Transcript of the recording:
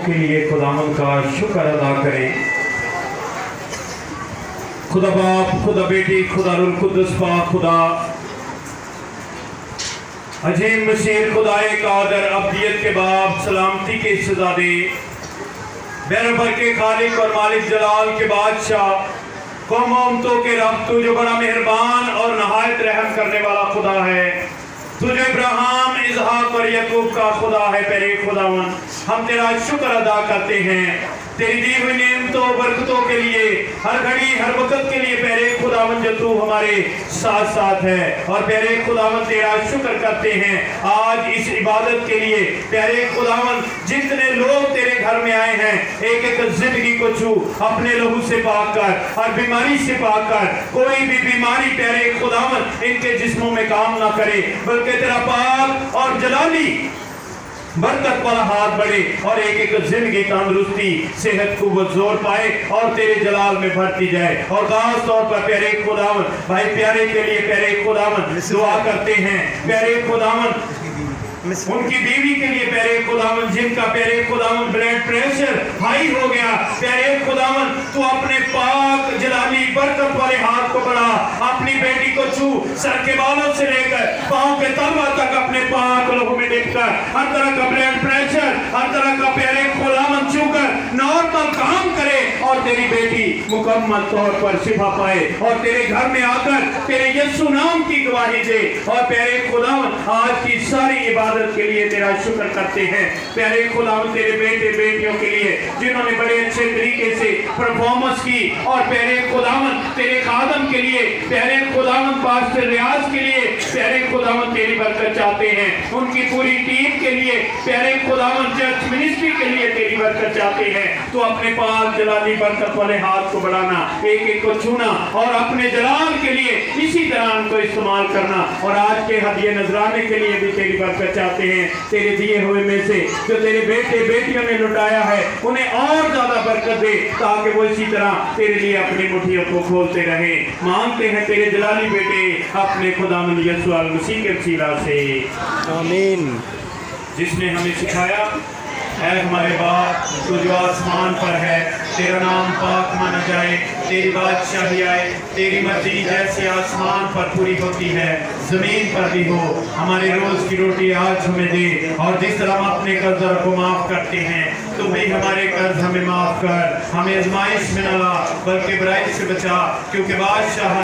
के लिए खुदावंद का शुक्र अदा करें। खुदा बाप, खुदा बेटी, खुदा रूह कुद्दुस पाक खुदा अजीम बशीर खुदाए कादर अब्दियत के बाप सलामती के सजादे बैरबर के खालिक और मालिक जलाल के बादशाह कौमों के रब, तू जो बड़ा मेहरबान और नहायत रहम करने वाला खुदा है, तुझे इब्राहिम, इसहाक और याकूब का खुदा है। प्यारे खुदावन, हम तेरा शुक्र अदा करते हैं तेरी दी हुई नेमतों बरकतों के लिए, हर घड़ी हर वक्त के लिए। प्यारे खुदावन, जो तू हमारे साथ साथ है, और प्यारे खुदावन तेरा शुक्र करते हैं आज इस इबादत के लिए। प्यारे खुदावन, जितने लोग तेरे घर में आए हैं, एक एक जिंदगी को छू अपने लहू से पाक कर, हर बीमारी से पाक कर। कोई भी बीमारी प्यारे खुदावन इनके जिस्मों में काम ना करे, बल्कि तेरा पाक और जलाली बरकत वाला हाथ बढ़े और एक एक जिंदगी तंदुरुस्ती, सेहत, कुव्वत, जोर पाए और तेरे जलाल में भरती जाए। और खास तौर पर प्यारे खुदावन भाई प्यारे के लिए प्यारे खुदावन दुआ करते हैं। प्यारे खुदावन उनकी बीवी के लिए प्यारे खुदावन, जिनका प्यारे खुदावन ब्लड प्रेशर हाई हो गया, प्यारे खुदावन तू अपने पाक जलाली बरकत वाले हाथ को बढ़ा, अपनी बेटी को छू, सर के बालों से लेकर पांव के तलवा तक अपने पाक लहू में देखकर हर तरह का ब्लड प्रेशर, हर तरह का प्यारे खुदावन छूकर नॉर्मल काम करे और तेरी बेटी मुकम्मल तौर पर शिफा पाए और तेरे घर में आकर तेरे यीशु नाम की गवाही दे। और प्यारे खुदावन, आज की सारी इबादत के लिए तेरा शुक्र करते हैं। प्यारे खुदावन, तेरे बेटे बेटियों के लिए जिन्होंने बड़े अच्छे तरीके से परफॉर्मेंस की, और प्यारे खुदावन तेरे खादम के लिए, प्यारे खुदावन पास्टर रियाज के लिए, प्यारे खुदावन तेरी बरकत चाहते हैं। उनकी पूरी टीम के लिए, प्यारे खुदावन चर्च मिनिस्ट्री के लिए तेरी बरकत चाहते हैं। तो अपने पाक जलाली बरकत वाले हाथ को बढ़ाना, एक एक को छूना और अपने जलाल के लिए इसी तरह उनको इस्तेमाल करना। और आज के हदिये नजराने के लिए भी तेरी बरकत चाहते हैं। तेरे दिए हुए में से जो तेरे बेटे बेटियों ने लुटाया है, उन्हें और ज्यादा बरकत दे, ताकि वो इसी तरह तेरे लिए अपनी मुट्ठियों को खोलते रहे। मांगते हैं तेरे जलाली बेटे अपने खुदावंद यीशु मसीह के वसीला से, आमीन। जिसने हमें सिखाया, ऐ हमारे बाप तू जो आसमान पर है, तेरा नाम पाक माना जाए, तेरी बादशाही आए, तेरी मर्जी जैसे आसमान पर पूरी होती है जमीन पर भी हो। हमारे रोज की रोटी आज हमें दे, और जिस तरह हम अपने कर्जदार को माफ करते हैं, तो भी हमारे कर्ज हमें माफ कर, हमें आजमाइश में न ला बल्कि बुराई से बचा, क्योंकि बादशाह